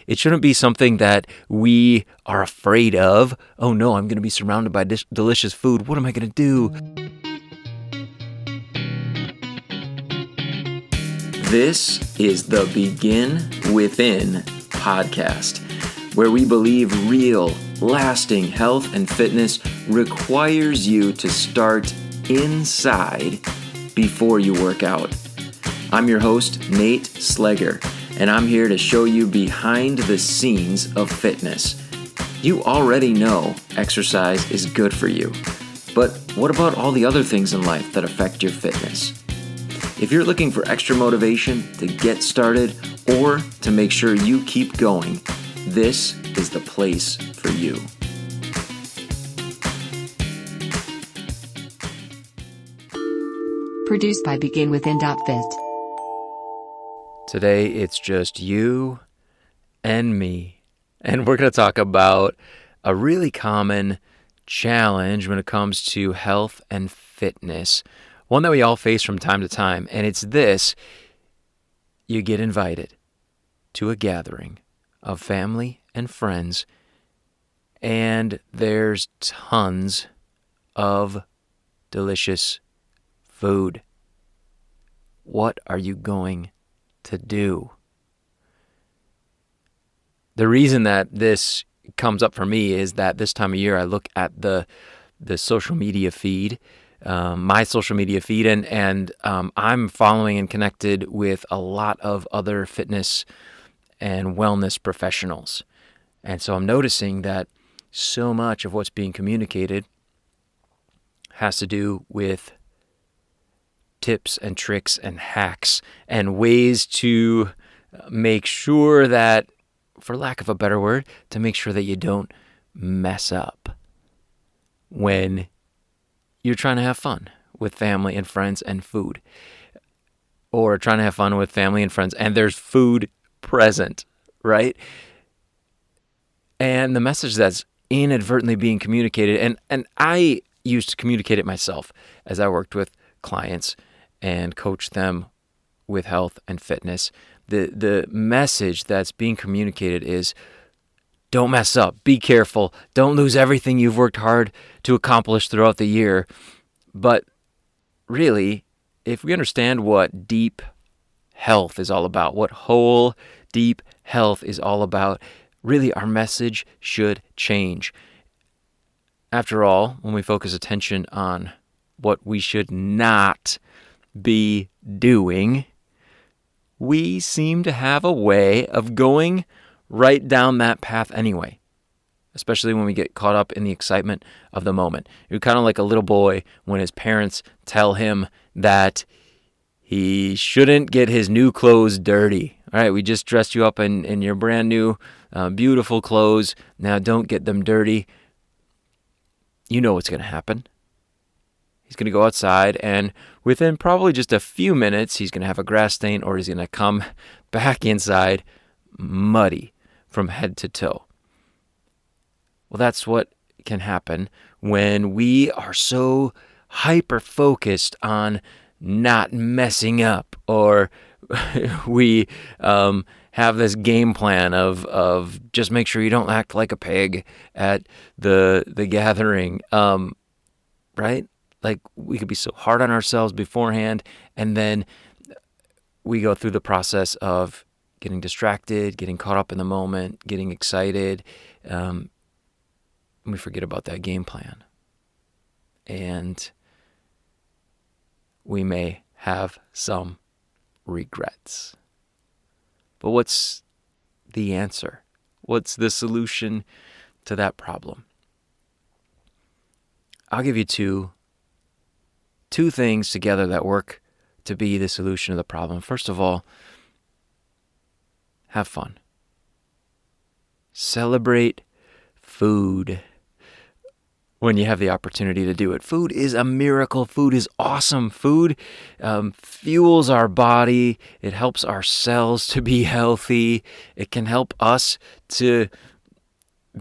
It shouldn't be something that we are afraid of. Oh no, I'm going to be surrounded by delicious food. What am I going to do? This is the Begin Within podcast, where we believe real, lasting health and fitness requires you to start inside before you work out. I'm your host, Nate Slegger, and I'm here to show you behind the scenes of fitness. You already know exercise is good for you, but what about all the other things in life that affect your fitness? If you're looking for extra motivation to get started or to make sure you keep going, this is the place for you. Produced by BeginWithin.fit. Today, it's just you and me, and we're going to talk about a really common challenge when it comes to health and fitness, one that we all face from time to time, and it's this: you get invited to a gathering of family and friends, and there's tons of delicious food. What are you going to do? The reason that this comes up for me is that this time of year I look at the social media feed, my social media feed, and I'm following and connected with a lot of other fitness and wellness professionals. And so I'm noticing that so much of what's being communicated has to do with tips and tricks and hacks and ways to make sure that, for lack of a better word, to make sure that you don't mess up when you're trying to have fun with family and friends and food, or trying to have fun with family and friends and there's food present, right? And the message that's inadvertently being communicated, and I used to communicate it myself as I worked with clients and coach them with health and fitness. The message that's being communicated is, don't mess up, be careful, don't lose everything you've worked hard to accomplish throughout the year. But really, if we understand what deep health is all about, what whole deep health is all about, really our message should change. After all, when we focus attention on what we should not be doing, we seem to have a way of going right down that path anyway, especially when we get caught up in the excitement of the moment. You're kind of like a little boy when his parents tell him that he shouldn't get his new clothes dirty. All right, we just dressed you up in your brand new, beautiful clothes. Now don't get them dirty. You know what's going to happen. He's going to go outside, and within probably just a few minutes, he's going to have a grass stain, or he's going to come back inside muddy from head to toe. Well, that's what can happen when we are so hyper-focused on not messing up, or we have this game plan of just make sure you don't act like a pig at the gathering, right? Like, we could be so hard on ourselves beforehand, and then we go through the process of getting distracted, getting caught up in the moment, getting excited. We forget about that game plan. And we may have some regrets. But what's the answer? What's the solution to that problem? I'll give you two things together that work to be the solution to the problem. First of all, have fun. Celebrate food when you have the opportunity to do it. Food is a miracle. Food is awesome. Food fuels our body. It helps our cells to be healthy. It can help us to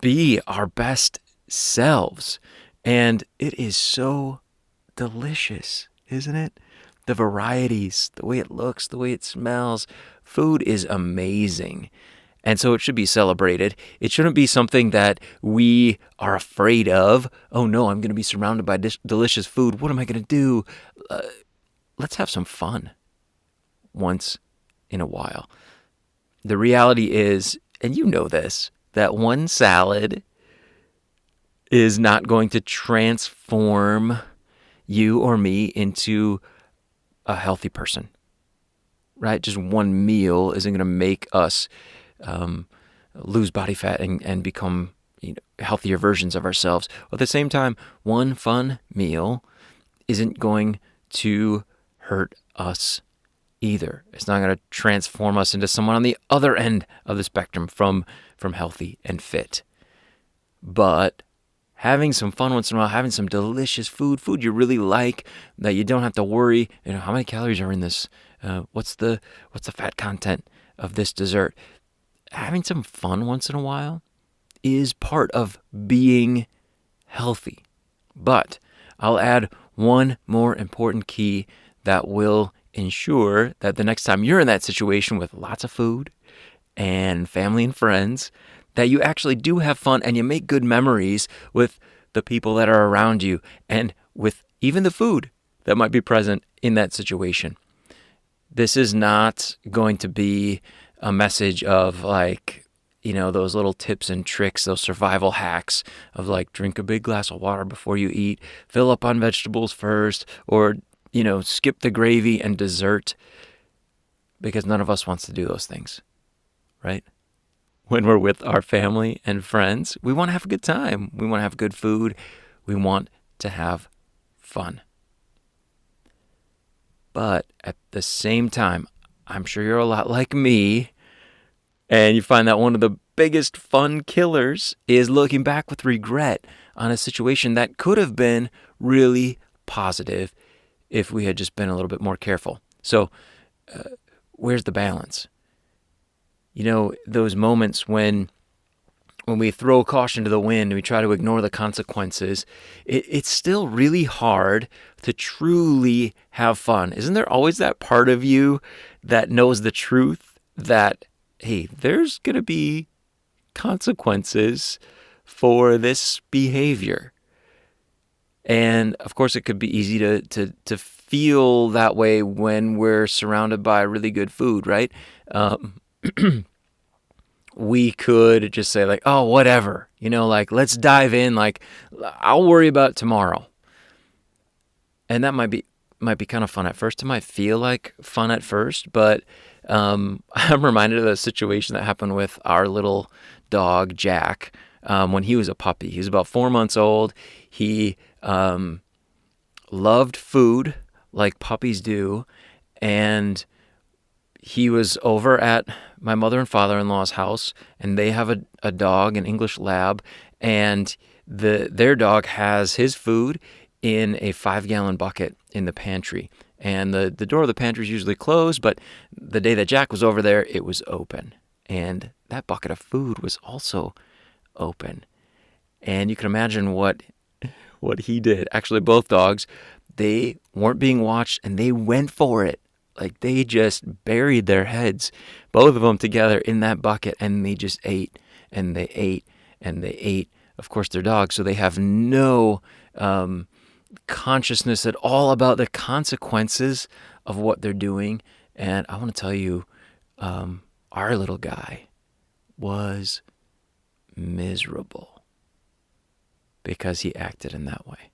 be our best selves. And it is so delicious, isn't it? The varieties, the way it looks, the way it smells. Food is amazing. And so it should be celebrated. It shouldn't be something that we are afraid of. Oh no, I'm going to be surrounded by delicious food. What am I going to do? Let's have some fun once in a while. The reality is, and you know this, that one salad is not going to transform you or me into a healthy person, right? Just one meal isn't going to make us lose body fat and become healthier versions of ourselves. At the same time, one fun meal isn't going to hurt us either. It's not going to transform us into someone on the other end of the spectrum from healthy and fit. But having some fun once in a while, having some delicious food you really like, that you don't have to worry, how many calories are in this? What's the fat content of this dessert? Having some fun once in a while is part of being healthy. But I'll add one more important key that will ensure that the next time you're in that situation with lots of food and family and friends, that you actually do have fun and you make good memories with the people that are around you and with even the food that might be present in that situation. This is not going to be a message of those little tips and tricks, those survival hacks of drink a big glass of water before you eat, fill up on vegetables first, or, skip the gravy and dessert, because none of us wants to do those things, right? When we're with our family and friends, we want to have a good time. We want to have good food. We want to have fun. But at the same time, I'm sure you're a lot like me, and you find that one of the biggest fun killers is looking back with regret on a situation that could have been really positive if we had just been a little bit more careful. So where's the balance? Those moments when we throw caution to the wind and we try to ignore the consequences, it's still really hard to truly have fun. Isn't there always that part of you that knows the truth that, hey, there's going to be consequences for this behavior? And of course, it could be easy to feel that way when we're surrounded by really good food, right? We could just say oh, whatever, let's dive in, I'll worry about tomorrow. And that might be kind of fun at first. It might feel like fun at first, but I'm reminded of a situation that happened with our little dog, Jack, when he was a puppy. He was about 4 months old. He loved food like puppies do, and he was over at my mother and father-in-law's house, and they have a dog, an English lab, and their dog has his food in a 5-gallon bucket in the pantry. And the door of the pantry is usually closed, but the day that Jack was over there, it was open. And that bucket of food was also open. And you can imagine what he did. Actually, both dogs, they weren't being watched, and they went for it. They just buried their heads, both of them together in that bucket, and they just ate, and they ate, and they ate. Of course, they're dogs, so they have no consciousness at all about the consequences of what they're doing. And I want to tell you, our little guy was miserable because he acted in that way.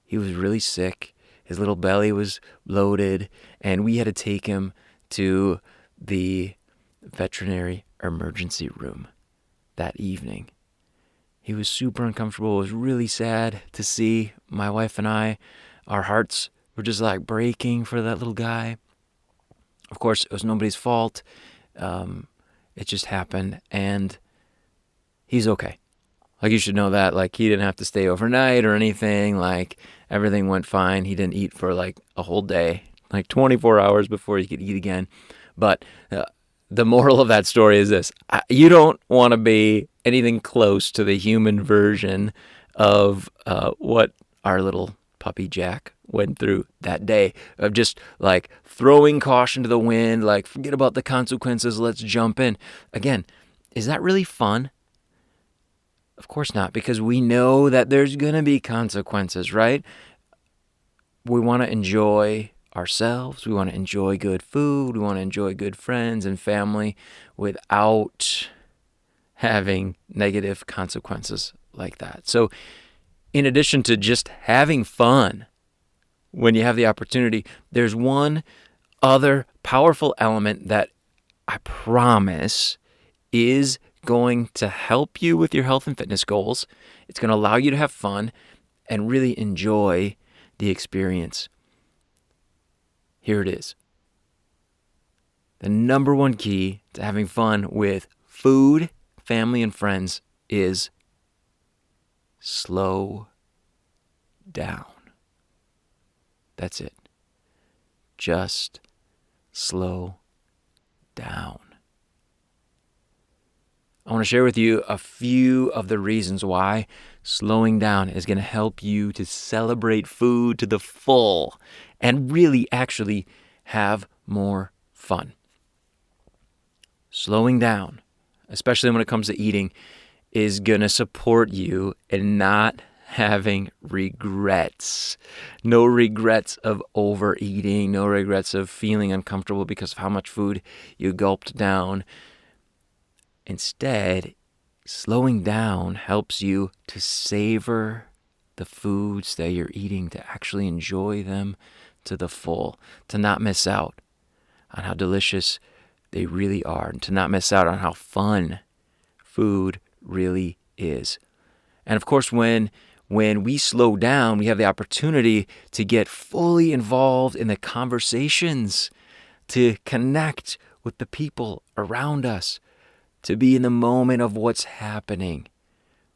He was really sick. His little belly was bloated, and we had to take him to the veterinary emergency room that evening. He was super uncomfortable. It was really sad to see. My wife and I, our hearts were just breaking for that little guy. Of course, it was nobody's fault. It just happened, and he's okay. You should know that. He didn't have to stay overnight or anything. Everything went fine. He didn't eat for a whole day, 24 hours before he could eat again. But the moral of that story is this: you don't want to be anything close to the human version of what our little puppy Jack went through that day of just like throwing caution to the wind, like forget about the consequences, let's jump in. Again, is that really fun? Of course not, because we know that there's going to be consequences, right? We want to enjoy ourselves. We want to enjoy good food. We want to enjoy good friends and family without having negative consequences like that. So in addition to just having fun when you have the opportunity, there's one other powerful element that I promise is going to help you with your health and fitness goals. It's going to allow you to have fun and really enjoy the experience. Here it is. The number one key to having fun with food, family, and friends is slow down. That's it. Just slow down. I want to share with you a few of the reasons why slowing down is going to help you to celebrate food to the full and really actually have more fun. Slowing down, especially when it comes to eating, is going to support you in not having regrets. No regrets of overeating, no regrets of feeling uncomfortable because of how much food you gulped down. Instead, slowing down helps you to savor the foods that you're eating, to actually enjoy them to the full, to not miss out on how delicious they really are, and to not miss out on how fun food really is. And of course, when we slow down, we have the opportunity to get fully involved in the conversations, to connect with the people around us, to be in the moment of what's happening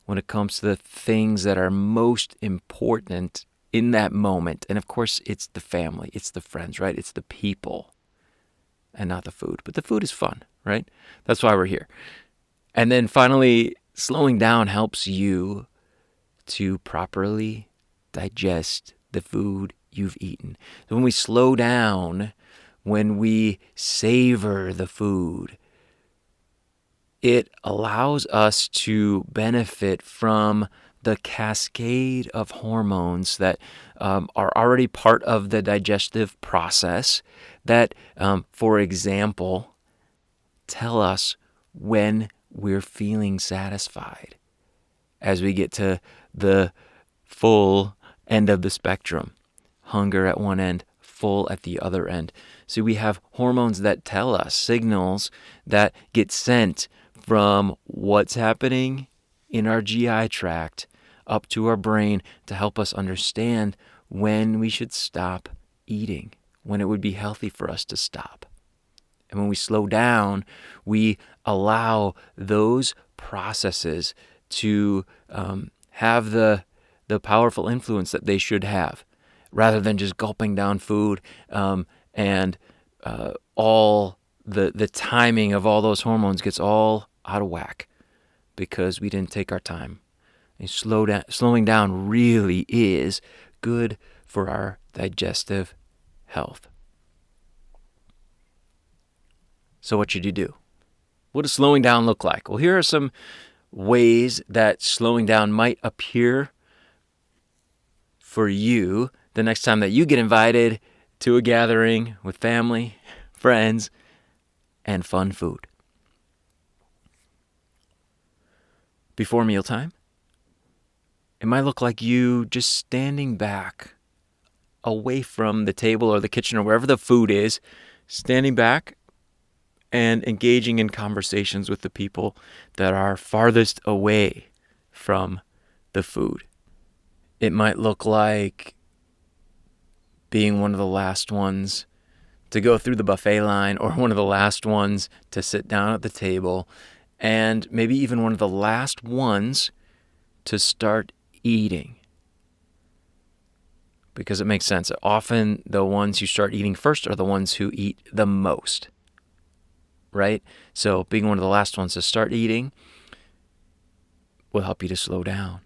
when it comes to the things that are most important in that moment. And of course, it's the family, it's the friends, right? It's the people and not the food. But the food is fun, right? That's why we're here. And then finally, slowing down helps you to properly digest the food you've eaten. So when we slow down, when we savor the food, it allows us to benefit from the cascade of hormones that are already part of the digestive process that, for example, tell us when we're feeling satisfied as we get to the full end of the spectrum. Hunger at one end, full at the other end. So we have hormones that tell us, signals that get sent from what's happening in our GI tract up to our brain to help us understand when we should stop eating, when it would be healthy for us to stop. And when we slow down, we allow those processes to have the powerful influence that they should have, rather than just gulping down food and all the timing of all those hormones gets all out of whack because we didn't take our time. And slowing down really is good for our digestive health. So what should you do? What does slowing down look like? Well, here are some ways that slowing down might appear for you the next time that you get invited to a gathering with family, friends, and fun food. Before mealtime, it might look like you just standing back away from the table or the kitchen or wherever the food is, standing back and engaging in conversations with the people that are farthest away from the food. It might look like being one of the last ones to go through the buffet line, or one of the last ones to sit down at the table, and maybe even one of the last ones to start eating. Because it makes sense. Often the ones who start eating first are the ones who eat the most, right? So being one of the last ones to start eating will help you to slow down.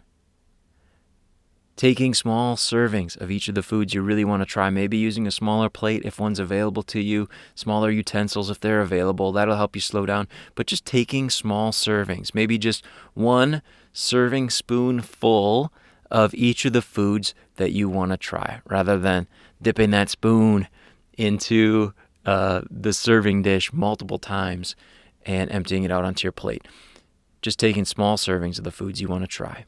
Taking small servings of each of the foods you really want to try, maybe using a smaller plate if one's available to you, smaller utensils if they're available, that'll help you slow down. But just taking small servings, maybe just one serving spoonful of each of the foods that you want to try, rather than dipping that spoon into the serving dish multiple times and emptying it out onto your plate. Just taking small servings of the foods you want to try.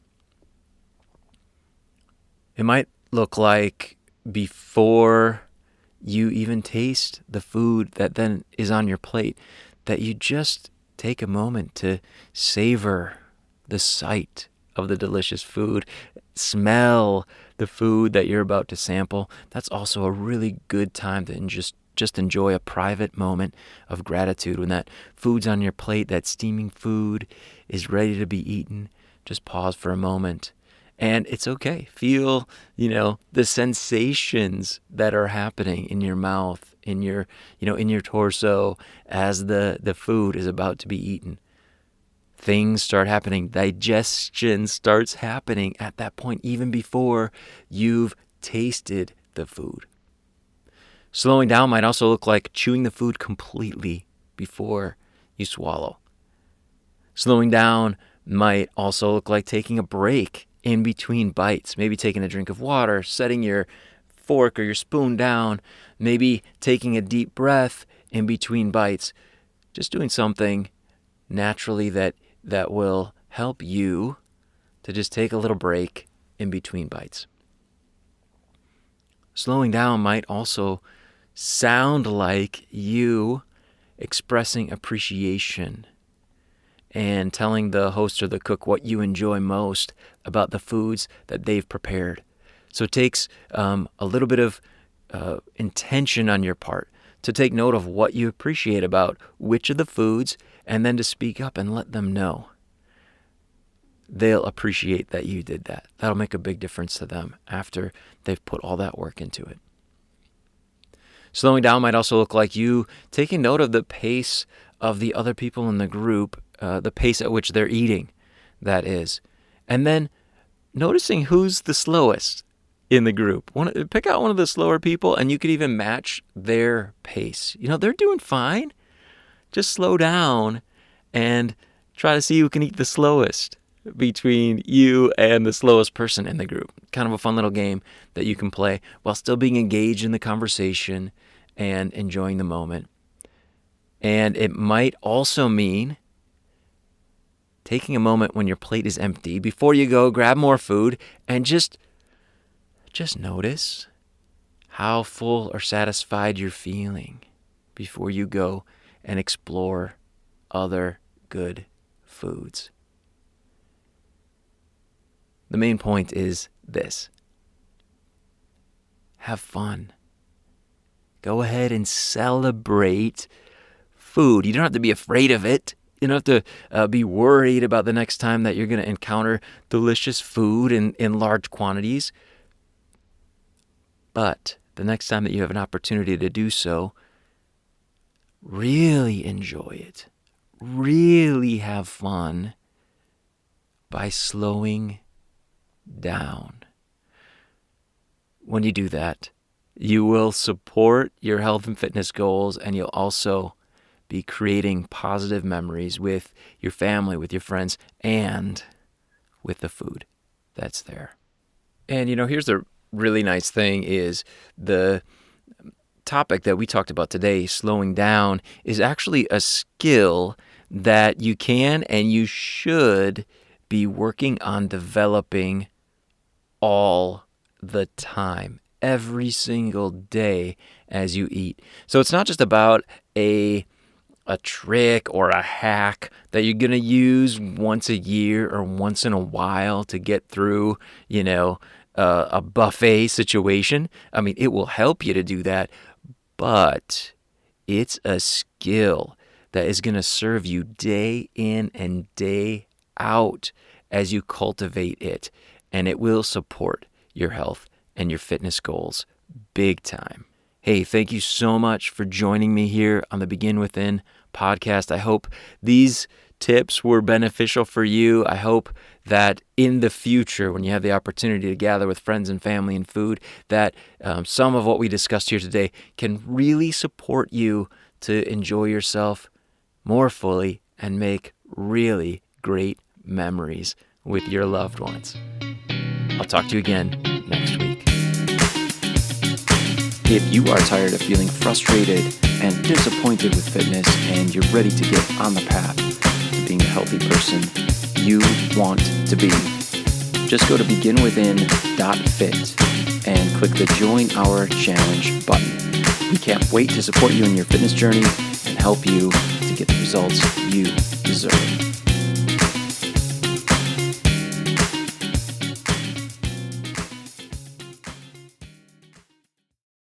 It might look like before you even taste the food that then is on your plate, that you just take a moment to savor the sight of the delicious food, smell the food that you're about to sample. That's also a really good time to just enjoy a private moment of gratitude. When that food's on your plate, that steaming food is ready to be eaten, just pause for a moment. And it's okay. Feel, the sensations that are happening in your mouth, in your torso as the food is about to be eaten. Things start happening. Digestion starts happening at that point, even before you've tasted the food. Slowing down might also look like chewing the food completely before you swallow. Slowing down might also look like taking a break in between bites, maybe taking a drink of water, setting your fork or your spoon down, maybe taking a deep breath in between bites, just doing something naturally that will help you to just take a little break in between bites. Slowing down might also sound like you expressing appreciation and telling the host or the cook what you enjoy most about the foods that they've prepared. So it takes a little bit of intention on your part to take note of what you appreciate about which of the foods, and then to speak up and let them know. They'll appreciate that you did that. That'll make a big difference to them after they've put all that work into it. Slowing down might also look like you taking note of the pace of the other people in the group, the pace at which they're eating, that is. And then noticing who's the slowest in the group. Pick out one of the slower people, and you could even match their pace. They're doing fine. Just slow down and try to see who can eat the slowest between you and the slowest person in the group. Kind of a fun little game that you can play while still being engaged in the conversation and enjoying the moment. And it might also mean taking a moment when your plate is empty before you go grab more food and just notice how full or satisfied you're feeling before you go and explore other good foods. The main point is this: have fun. Go ahead and celebrate food. You don't have to be afraid of it. You don't have to be worried about the next time that you're going to encounter delicious food in large quantities. But the next time that you have an opportunity to do so, really enjoy it. Really have fun by slowing down. When you do that, you will support your health and fitness goals, and you'll also be creating positive memories with your family, with your friends, and with the food that's there. And here's the really nice thing is the topic that we talked about today, slowing down, is actually a skill that you can and you should be working on developing all the time, every single day as you eat. So it's not just about a trick or a hack that you're going to use once a year or once in a while to get through, a buffet situation. I mean, it will help you to do that, but it's a skill that is going to serve you day in and day out as you cultivate it, and it will support your health and your fitness goals big time. Hey, thank you so much for joining me here on the Begin Within podcast. I hope these tips were beneficial for you. I hope that in the future, when you have the opportunity to gather with friends and family and food, that some of what we discussed here today can really support you to enjoy yourself more fully and make really great memories with your loved ones. I'll talk to you again next week. If you are tired of feeling frustrated and disappointed with fitness and you're ready to get on the path to being the healthy person you want to be, just go to beginwithin.fit and click the Join Our Challenge button. We can't wait to support you in your fitness journey and help you to get the results you deserve.